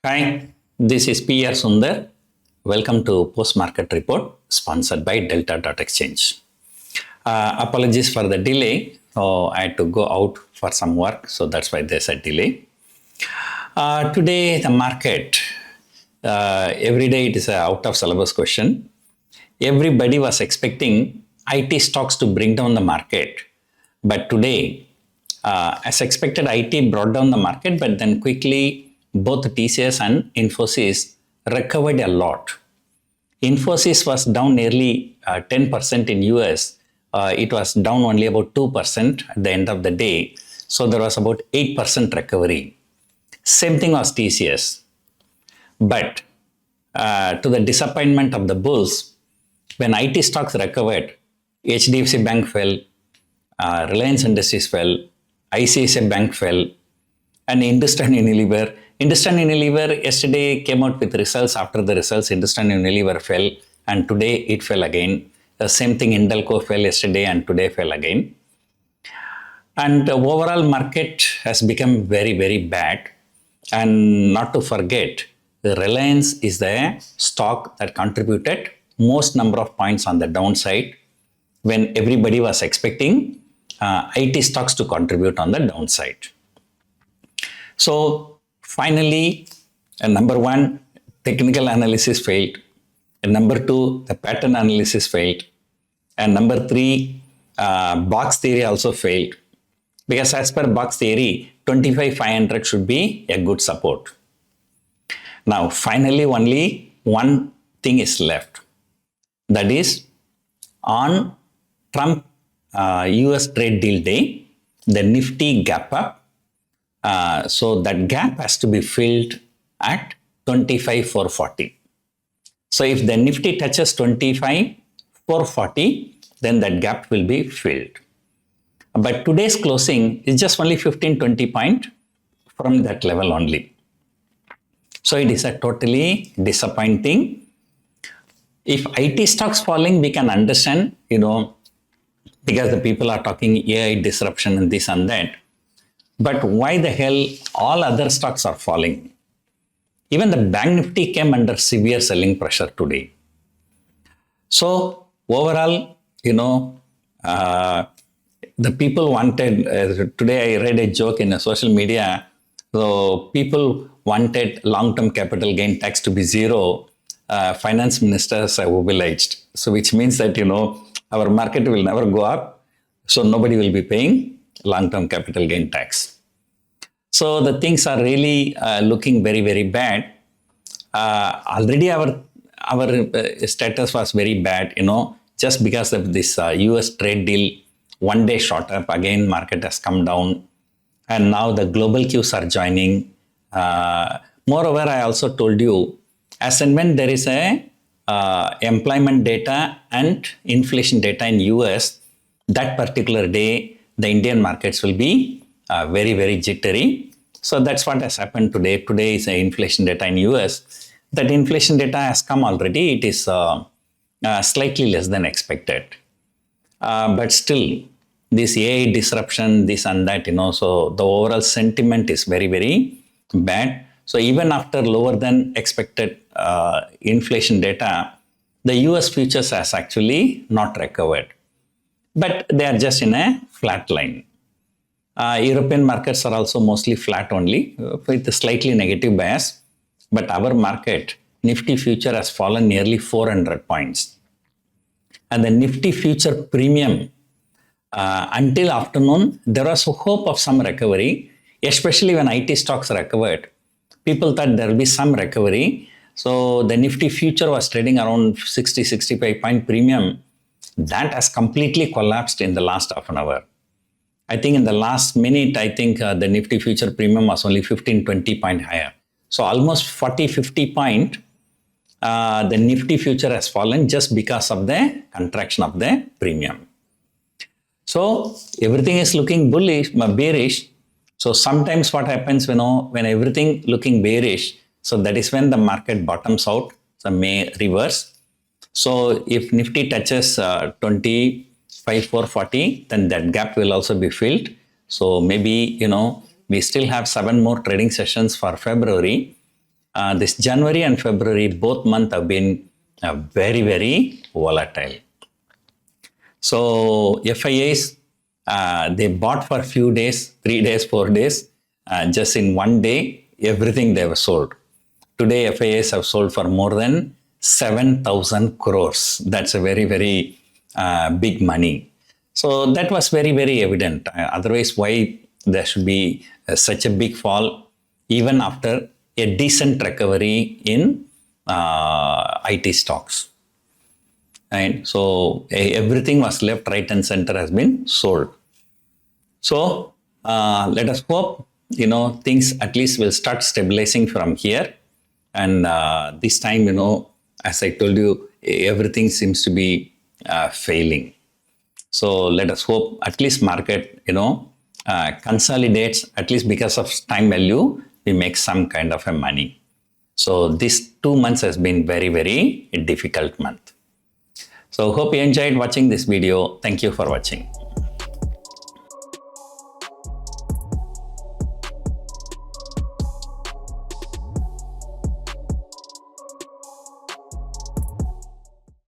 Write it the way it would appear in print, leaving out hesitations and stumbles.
Hi, this is PR Sundar. Welcome to Post Market Report sponsored by Delta.exchange. Apologies for the delay. So I had to go out for some work, so that's why there's a delay. Today, the market, every day it is a out of syllabus question. Everybody was expecting IT stocks to bring down the market. But today, as expected, IT brought down the market, but then quickly both TCS and Infosys recovered a lot. Infosys was down nearly 10% in US. It was down only about 2% at the end of the day. So there was about 8% recovery. Same thing was TCS. But to the disappointment of the bulls, when IT stocks recovered, HDFC Bank fell, Reliance Industries fell, ICICI Bank fell, and Hindustan Unilever yesterday came out with results. After the results, Hindustan Unilever fell, and today it fell again. The same thing, Indelco fell yesterday and today fell again. And the overall market has become very, very bad. And not to forget, the Reliance is the stock that contributed most number of points on the downside when everybody was expecting IT stocks to contribute on the downside. So finally, number one, technical analysis failed. And number two, the pattern analysis failed. And number three, box theory also failed. Because as per box theory, 25,500 should be a good support. Now, finally, only one thing is left. That is, on Trump US trade deal day, the Nifty gap up. So that gap has to be filled at 25,440. So if the Nifty touches 25,440, then that gap will be filled. But today's closing is just only 15-20 point from that level only. So it is a totally disappointing. If IT stocks falling, we can understand, because the people are talking AI disruption and this and that. But why the hell all other stocks are falling? Even the Bank Nifty came under severe selling pressure today. So overall, the people wanted, today I read a joke in a social media, so people wanted long-term capital gain tax to be zero. Finance ministers are obliged. So which means that, our market will never go up. So nobody will be paying long-term capital gain tax. So the things are really looking very, very bad. Already our status was very bad, just because of this US trade deal. One day shot up, again market has come down. And now the global cues are joining. Moreover, I also told you, as and when there is a employment data and inflation data in US, that particular day, the Indian markets will be very, very jittery. So that's what has happened today. Today is inflation data in US. That inflation data has come already. It is slightly less than expected. But still, this AI disruption, this and that, so the overall sentiment is very, very bad. So even after lower than expected inflation data, the US futures has actually not recovered. But they are just in a flat line. European markets are also mostly flat only with a slightly negative bias. But our market, Nifty future has fallen nearly 400 points. And the Nifty future premium, until afternoon, there was a hope of some recovery, especially when IT stocks recovered. People thought there will be some recovery. So the Nifty future was trading around 60-65 point premium. That has completely collapsed in the last half an hour. I think in the last minute, the Nifty future premium was only 15-20 point higher. So almost 40-50 point, the Nifty future has fallen just because of the contraction of the premium. So everything is looking bearish. So sometimes what happens, when everything looking bearish, so that is when the market bottoms out, so may reverse. So if Nifty touches 25,440, then that gap will also be filled. So maybe, we still have 7 more trading sessions for February. This January and February, both months have been very, very volatile. So FIAs, they bought for a few days, 3 days, 4 days, just in one day, everything they have sold. Today, FIAs have sold for more than 7,000 crores. That's a very, very big money. So that was very, very evident. Otherwise, why there should be such a big fall even after a decent recovery in IT stocks? And so everything was left, right and center has been sold. So let us hope, things at least will start stabilizing from here. And this time, as I told you, everything seems to be failing. So let us hope at least market, consolidates, at least because of time value, we make some kind of a money. So this 2 months has been very, very difficult month. So hope you enjoyed watching this video. Thank you for watching.